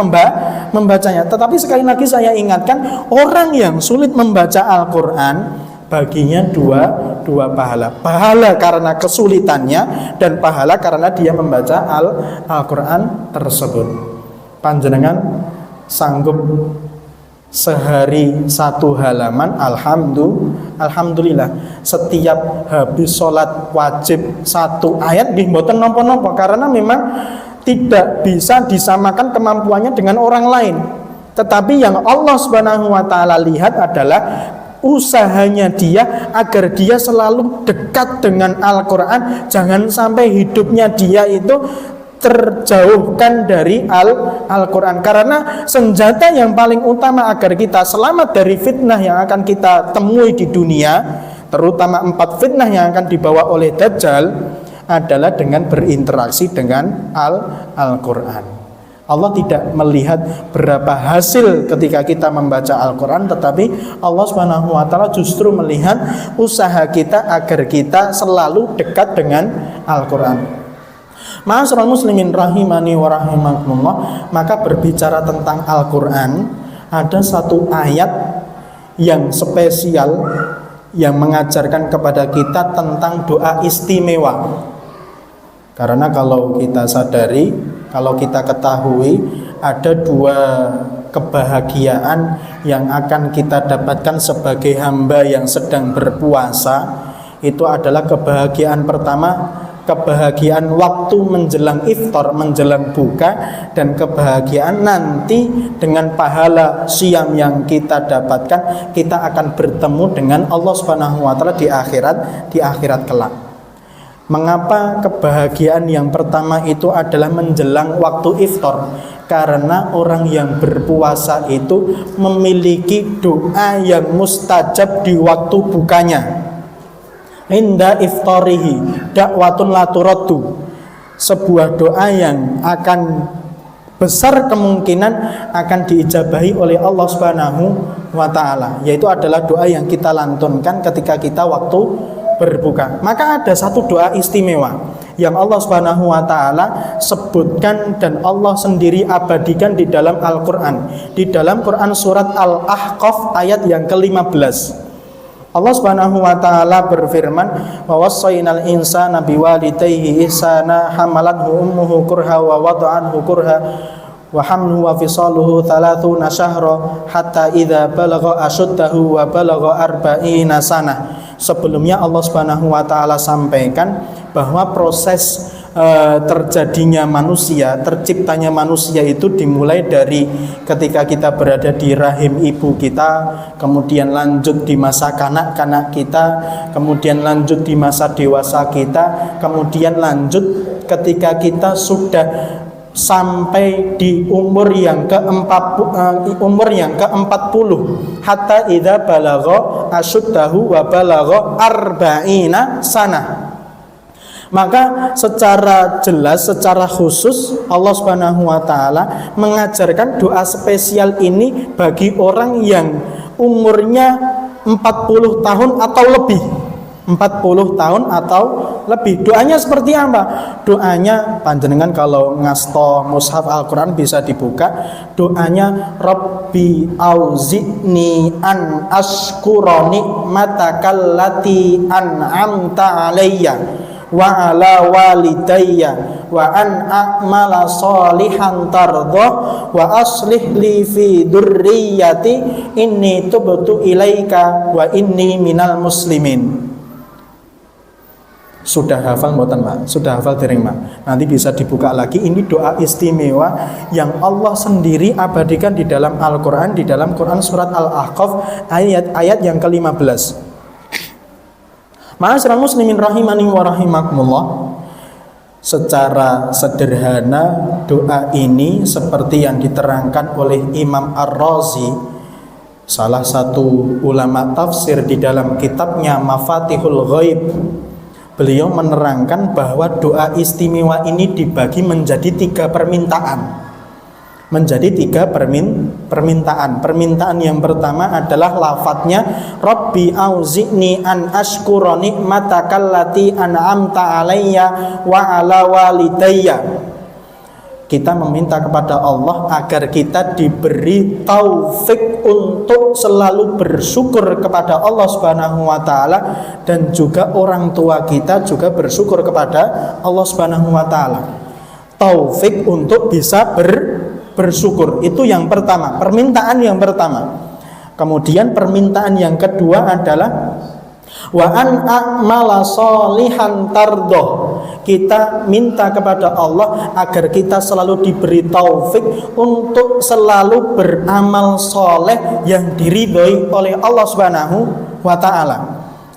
membacanya, tetapi sekali lagi saya ingatkan, orang yang sulit membaca Al-Quran baginya dua pahala karena kesulitannya dan pahala karena dia membaca Al-Quran tersebut. Panjenengan sanggup sehari 1 halaman, alhamdulillah. Setiap habis sholat wajib 1 ayat nggih mboten napa-napa, karena memang tidak bisa disamakan kemampuannya dengan orang lain. Tetapi yang Allah Subhanahu wa taala lihat adalah usahanya dia agar dia selalu dekat dengan Al-Quran. Jangan sampai hidupnya dia itu terjauhkan dari Al-Quran. Karena senjata yang paling utama agar kita selamat dari fitnah yang akan kita temui di dunia, terutama 4 fitnah yang akan dibawa oleh Dajjal, adalah dengan berinteraksi dengan Al-Quran. Allah tidak melihat berapa hasil ketika kita membaca Al-Quran, tetapi Allah Subhanahu wa taala justru melihat usaha kita agar kita selalu dekat dengan Al-Quran. Ma'asyiral muslimin rahimani wa rahimakumullah, maka berbicara tentang Al-Quran, ada 1 ayat yang spesial yang mengajarkan kepada kita tentang doa istimewa. Karena kalau kita sadari, kalau kita ketahui, ada 2 kebahagiaan yang akan kita dapatkan sebagai hamba yang sedang berpuasa. Itu adalah kebahagiaan pertama, kebahagiaan waktu menjelang iftar, menjelang buka, dan kebahagiaan nanti dengan pahala siam yang kita dapatkan, kita akan bertemu dengan Allah Subhanahu wa taala di akhirat kelak. Mengapa kebahagiaan yang pertama itu adalah menjelang waktu iftar? Karena orang yang berpuasa itu memiliki doa yang mustajab di waktu bukanya. Inda iftarihi da'watun la turaddu. Sebuah doa yang akan besar kemungkinan akan diijabahi oleh Allah Subhanahu wa taala, yaitu adalah doa yang kita lantunkan ketika kita waktu berbuka. Maka ada satu doa istimewa yang Allah Subhanahu wa taala sebutkan dan Allah sendiri abadikan di dalam Al-Qur'an. Di dalam Quran surat Al-Ahqaf ayat yang ke-15. Allah Subhanahu wa taala berfirman, "Wa wassaynal insana biwalidayhi ihsana hamalathu ummuhu kurha wa wada'anhu kurha wa hamluhu wa fisaluhu 30 syahra hatta idza balagha ashuddahu wa balagha 40 sanah." Sebelumnya Allah Subhanahu wa taala sampaikan bahwa proses terjadinya manusia, terciptanya manusia itu dimulai dari ketika kita berada di rahim ibu kita, kemudian lanjut di masa kanak-kanak kita, kemudian lanjut di masa dewasa kita, kemudian lanjut ketika kita sudah sampai di umur yang ke-40 hatta idza balagha asyuddahu wa balagha 40 sanah. Maka secara jelas, secara khusus Allah Subhanahu wa taala mengajarkan doa spesial ini bagi orang yang umurnya 40 tahun atau lebih. 40 tahun atau lebih. Doanya seperti apa? Doanya panjenengan kalau ngasto mushaf Al-Qur'an bisa dibuka. Doanya Rabbi auzi'ni an ashkura ni'matakal lati an'amta alayya wa ala walidayya wa an a'mala salihan tardah wa aslih li fi dzurriyyati inni tubtu ilaika wa inni minal muslimin. Sudah hafal mboten Pak? Sudah hafal dereng Pak? Nanti bisa dibuka lagi. Ini doa istimewa yang Allah sendiri abadikan di dalam Al-Qur'an, di dalam Quran surat Al-Ahqaf ayat-ayat yang ke-15. Ma'asyiral muslimin rahimani wa rahimakumullah. Secara sederhana doa ini seperti yang diterangkan oleh Imam Ar-Razi, salah satu ulama tafsir, di dalam kitabnya Mafatihul Ghaib. Beliau menerangkan bahwa doa istimewa ini dibagi menjadi 3 permintaan. Menjadi 3 permintaan. Permintaan yang pertama adalah lafadznya Rabbi auzi'ni an ashkura ni'matakal lati an'amta alayya wa ala walidayya. Kita meminta kepada Allah agar kita diberi taufik untuk selalu bersyukur kepada Allah Subhanahu wa taala, dan juga orang tua kita juga bersyukur kepada Allah Subhanahu wa taala. Taufik untuk bisa bersyukur, itu yang pertama, permintaan yang pertama. Kemudian permintaan yang kedua adalah wa an a'mala sholihan tardoh. Kita minta kepada Allah agar kita selalu diberi taufik untuk selalu beramal soleh yang diridhoi oleh Allah Subhanahu wa ta'ala.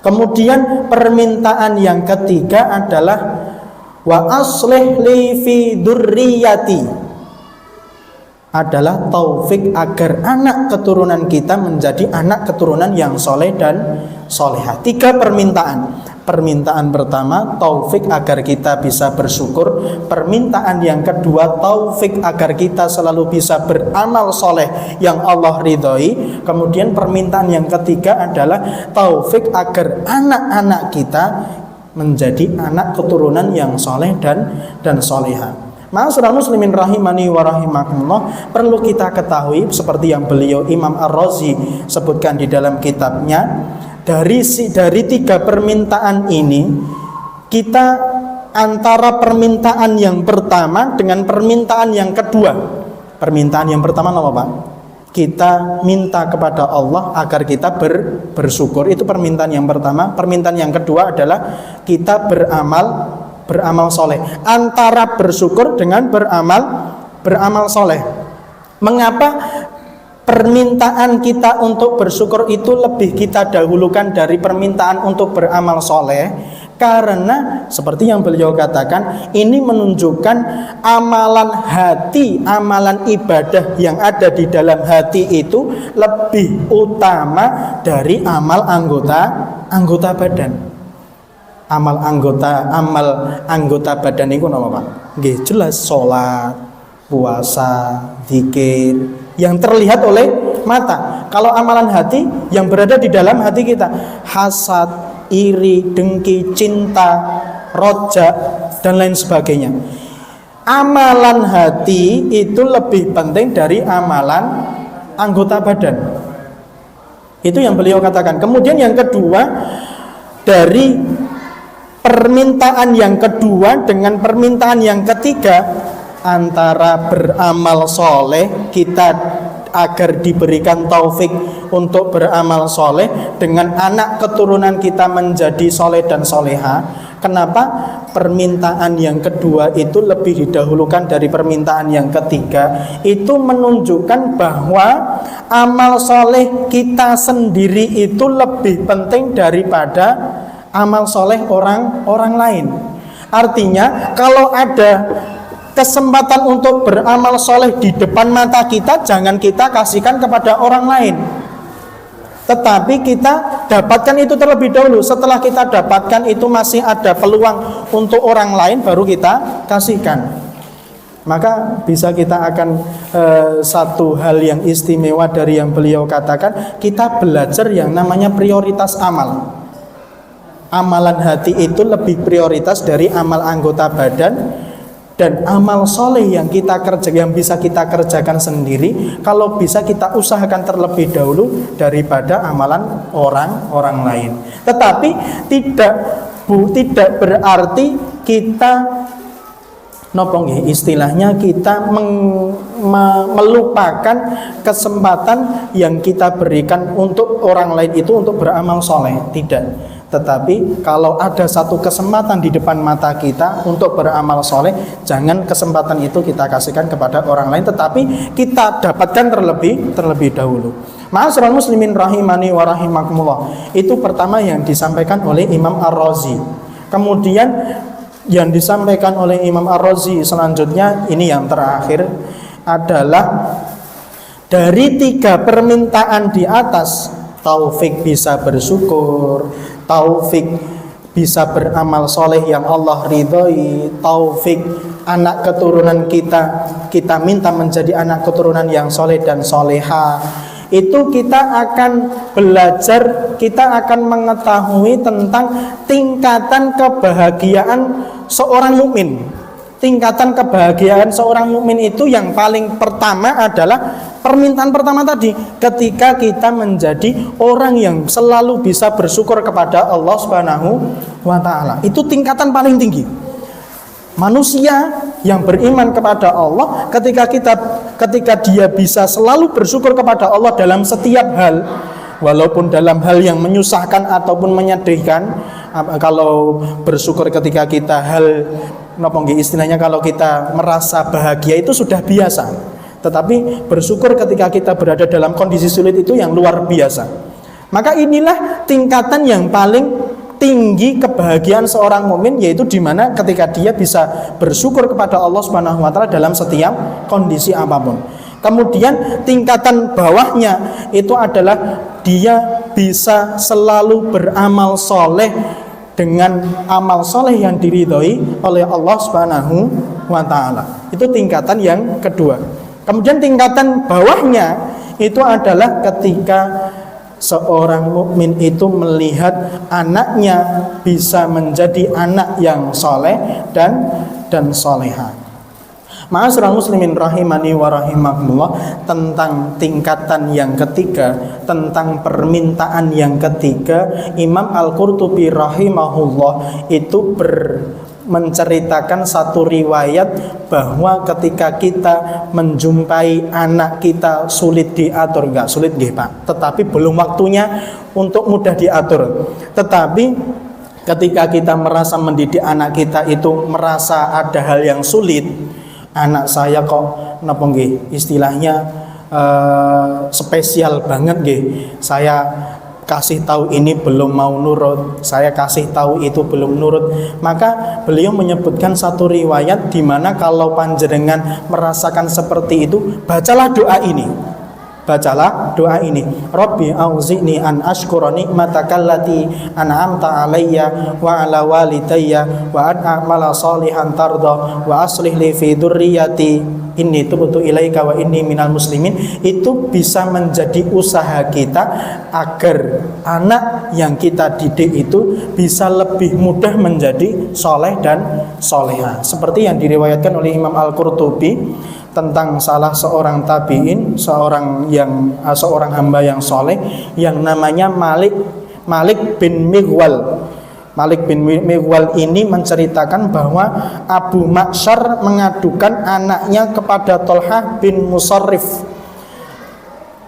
Kemudian permintaan yang ketiga adalah wa aslih li fi dzurriyyati, adalah taufik agar anak keturunan kita menjadi anak keturunan yang soleh dan solehah. 3 permintaan. Permintaan pertama, taufik agar kita bisa bersyukur. Permintaan yang kedua, taufik agar kita selalu bisa beramal soleh yang Allah ridhoi. Kemudian permintaan yang ketiga adalah taufik agar anak-anak kita menjadi anak keturunan yang soleh dan solehah. Ma'asyiral muslimin rahimani wa rahimakumullah, perlu kita ketahui seperti yang beliau Imam Ar-Razi sebutkan di dalam kitabnya, dari 3 permintaan ini, kita antara permintaan yang pertama dengan permintaan yang kedua. Permintaan yang pertama apa Pak? Kita minta kepada Allah agar kita bersyukur, itu permintaan yang pertama. Permintaan yang kedua adalah kita beramal soleh. Antara bersyukur dengan beramal soleh. Mengapa permintaan kita untuk bersyukur itu lebih kita dahulukan dari permintaan untuk beramal soleh? Karena seperti yang beliau katakan, ini menunjukkan amalan hati, amalan ibadah yang ada di dalam hati itu lebih utama dari amal anggota badan. Amal anggota badan itu nama Pak? Nggih, jelas salat, puasa, zikir yang terlihat oleh mata. Kalau amalan hati yang berada di dalam hati kita, hasad, iri, dengki, cinta, roja, dan lain sebagainya. Amalan hati itu lebih penting dari amalan anggota badan. Itu yang beliau katakan. Kemudian yang kedua, dari permintaan yang kedua dengan permintaan yang ketiga, antara beramal soleh kita agar diberikan taufik untuk beramal soleh dengan anak keturunan kita menjadi soleh dan soleha. Kenapa permintaan yang kedua itu lebih didahulukan dari permintaan yang ketiga? Itu menunjukkan bahwa amal soleh kita sendiri itu lebih penting daripada amal soleh orang lain. Artinya kalau ada kesempatan untuk beramal soleh di depan mata kita, jangan kita kasihkan kepada orang lain, tetapi kita dapatkan itu terlebih dahulu. Setelah kita dapatkan itu masih ada peluang untuk orang lain, baru kita kasihkan. Maka bisa kita akan satu hal yang istimewa dari yang beliau katakan, kita belajar yang namanya prioritas amal. Amalan hati itu lebih prioritas dari amal anggota badan. Dan amal soleh yang bisa kita kerjakan sendiri, kalau bisa kita usahakan terlebih dahulu daripada amalan orang lain. Tetapi tidak berarti kita istilahnya kita melupakan kesempatan yang kita berikan untuk orang lain itu untuk beramal soleh. Tidak. Tetapi kalau ada satu kesempatan di depan mata kita untuk beramal soleh, jangan kesempatan itu kita kasihkan kepada orang lain, tetapi kita dapatkan terlebih dahulu. Ma'asyiral muslimin rahimani wa rahimakumullah. Itu pertama yang disampaikan oleh Imam Ar-Razi. Kemudian yang disampaikan oleh Imam Ar-Razi selanjutnya, ini yang terakhir, adalah dari 3 permintaan di atas, taufik bisa bersyukur, taufik bisa beramal soleh yang Allah ridhoi, taufik anak keturunan kita minta menjadi anak keturunan yang soleh dan soleha. Itu kita akan belajar, kita akan mengetahui tentang tingkatan kebahagiaan seorang mukmin. Tingkatan kebahagiaan seorang mukmin itu yang paling pertama adalah permintaan pertama tadi, ketika kita menjadi orang yang selalu bisa bersyukur kepada Allah Subhanahu wa taala. Itu tingkatan paling tinggi. Manusia yang beriman kepada Allah, ketika dia bisa selalu bersyukur kepada Allah dalam setiap hal, walaupun dalam hal yang menyusahkan ataupun menyedihkan. Kalau bersyukur ketika kita istilahnya kalau kita merasa bahagia itu sudah biasa. Tetapi bersyukur ketika kita berada dalam kondisi sulit itu yang luar biasa. Maka inilah tingkatan yang paling tinggi kebahagiaan seorang mukmin, yaitu di mana ketika dia bisa bersyukur kepada Allah Subhanahu wa taala dalam setiap kondisi apapun. Kemudian tingkatan bawahnya itu adalah dia bisa selalu beramal soleh dengan amal soleh yang diridhoi oleh Allah Subhanahu wa taala. Itu tingkatan yang kedua. Kemudian tingkatan bawahnya itu adalah ketika seorang mukmin itu melihat anaknya bisa menjadi anak yang soleh dan soleha. Ma'asyiral muslimin rahimani wa rahimakumullah, tentang tingkatan yang ketiga, tentang permintaan yang ketiga, Imam Al-Qurtubi rahimahullah itu menceritakan satu riwayat bahwa ketika kita menjumpai anak kita sulit diatur, enggak sulit nggih Pak, tetapi belum waktunya untuk mudah diatur. Tetapi ketika kita merasa mendidik anak kita itu merasa ada hal yang sulit, anak saya kok napa nggih istilahnya spesial banget nggih, saya kasih tahu ini belum mau nurut, saya kasih tahu itu belum nurut. Maka beliau menyebutkan satu riwayat di mana kalau panjenengan merasakan seperti itu, bacalah doa ini. Bacalah doa ini. Rabbi auzi'ni an ashkura ni'mataka allati an'amta 'alayya wa 'ala walidayya wa an a'mala shalihan tarda wa aslih li fi dzurriyyati inni tubtu ilaika wa inni minal muslimin. Itu bisa menjadi usaha kita agar anak yang kita didik itu bisa lebih mudah menjadi soleh dan soleha. Seperti yang diriwayatkan oleh Imam Al-Qurtubi tentang salah seorang tabi'in, seorang hamba yang soleh yang namanya Malik bin Mighwal. Malik bin Mighwal ini menceritakan bahwa Abu Ma'syar mengadukan anaknya kepada Thalhah bin Musarrif,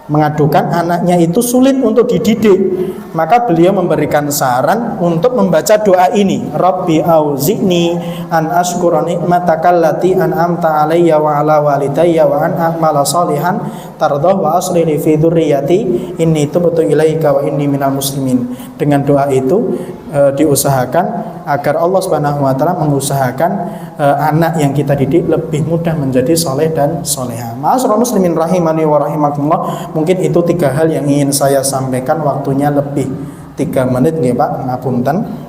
mengadukan anaknya itu sulit untuk dididik. Maka beliau memberikan saran untuk membaca doa ini, Rabbi auzi'ni an ashkura ni'mataka allati an'amta 'alayya wa 'ala walidayya wa an a'mala shalihan tardah wa aslih li fi dzurriyyati inni tubtu ilaika wa inni minal muslimin. Dengan doa itu diusahakan agar Allah Subhanahu wa taala mengusahakan anak yang kita didik lebih mudah menjadi soleh dan soleha. Ma'asyiral muslimin rahimani wa rahimakumullah. Mungkin itu 3 hal yang ingin saya sampaikan, waktunya lebih 3 menit nggih Pak, ngapunten.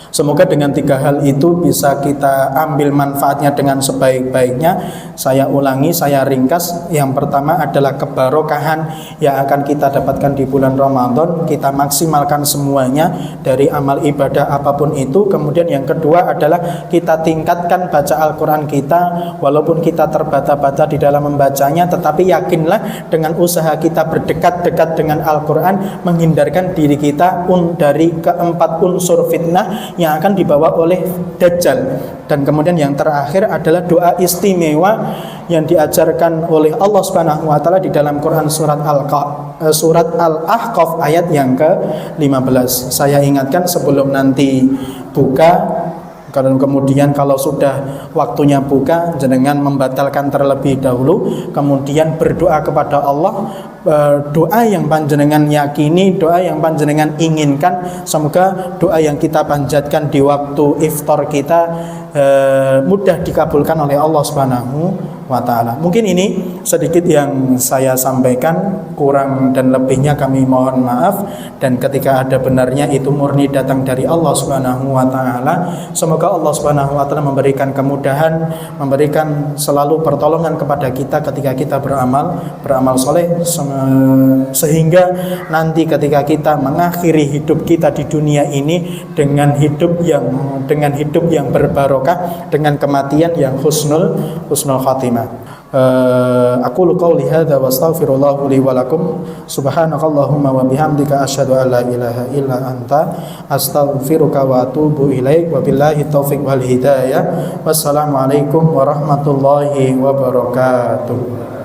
Semoga dengan 3 hal itu bisa kita ambil manfaatnya dengan sebaik-baiknya. Saya ulangi, saya ringkas. Yang pertama adalah kebarokahan yang akan kita dapatkan di bulan Ramadan. Kita maksimalkan semuanya dari amal ibadah apapun itu. Kemudian yang kedua adalah kita tingkatkan baca Al-Quran kita. Walaupun kita terbata-bata di dalam membacanya, tetapi yakinlah dengan usaha kita berdekat-dekat dengan Al-Quran, menghindarkan diri kita dari keempat unsur fitnah yang akan dibawa oleh Dajjal. Dan kemudian yang terakhir adalah doa istimewa yang diajarkan oleh Allah Subhanahu wa taala di dalam Quran surat Al-Ahqaf ayat yang ke-15. Saya ingatkan sebelum nanti buka, kemudian kalau sudah waktunya buka, jenengan membatalkan terlebih dahulu, kemudian berdoa kepada Allah, doa yang panjenengan yakini, doa yang panjenengan inginkan. Semoga doa yang kita panjatkan di waktu iftar kita mudah dikabulkan oleh Allah Subhanahu wa taala. Mungkin ini sedikit yang saya sampaikan, kurang dan lebihnya kami mohon maaf, dan ketika ada benarnya itu murni datang dari Allah Subhanahu wa taala. Semoga Allah Subhanahu wa taala memberikan kemudahan, memberikan selalu pertolongan kepada kita ketika kita beramal soleh, sehingga nanti ketika kita mengakhiri hidup kita di dunia ini dengan hidup yang berbarokah, dengan kematian yang husnul khatimah. Aqulu qawli hadza wa astaghfirullah li wa lakum. Subhanakallahumma wa bihamdika asyhadu an la ilaha illa anta astaghfiruka wa atubu ilaik. Wa billahi taufiq wal hidayah. Wassalamu alaikum warahmatullahi wabarakatuh.